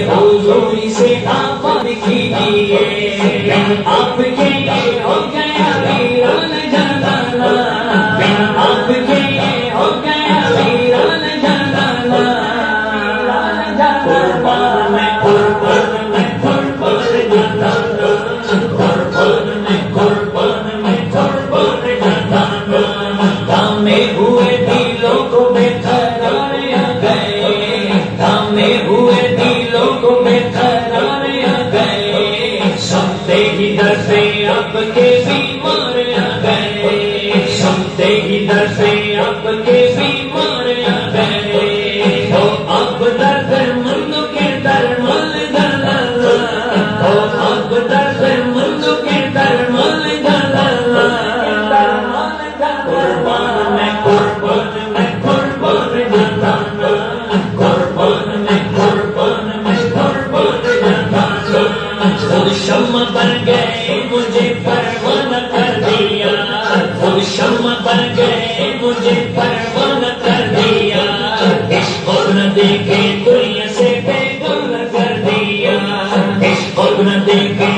حضوری سے آفت کیجیے، آپ کے یہ ہو گیا ویران جانانا، آپ کے یہ ہو گیا ویران جانانا، قربان میں قربان میں قربان جانانا، قربان میں قربان میں قربان جانانا، تھامے ہوئے دلوں کو بے قرار آ گئے، تھامے ہوئے دلوں کو بے قرار آ گئے، سنتے ہی در سے اب کے بیمار آ گئے، سنتے ہی در سے اب کے بیمار آ گئے، تو اب درد مند کے درمل جلالا، تو اب درد مند کے درمل جلالا، قربان میں قربان میں قربان جانانا، قربان میں قربان میں قربان جانانا، خود شمع بن گئے مجھے پروانہ کر دیا، خود شمع بن گئے مجھے پروانہ کر دیا، عشق کو نہ دیکھے دنیا سے بے گانہ کر دیا، عشق کو نہ دیکھے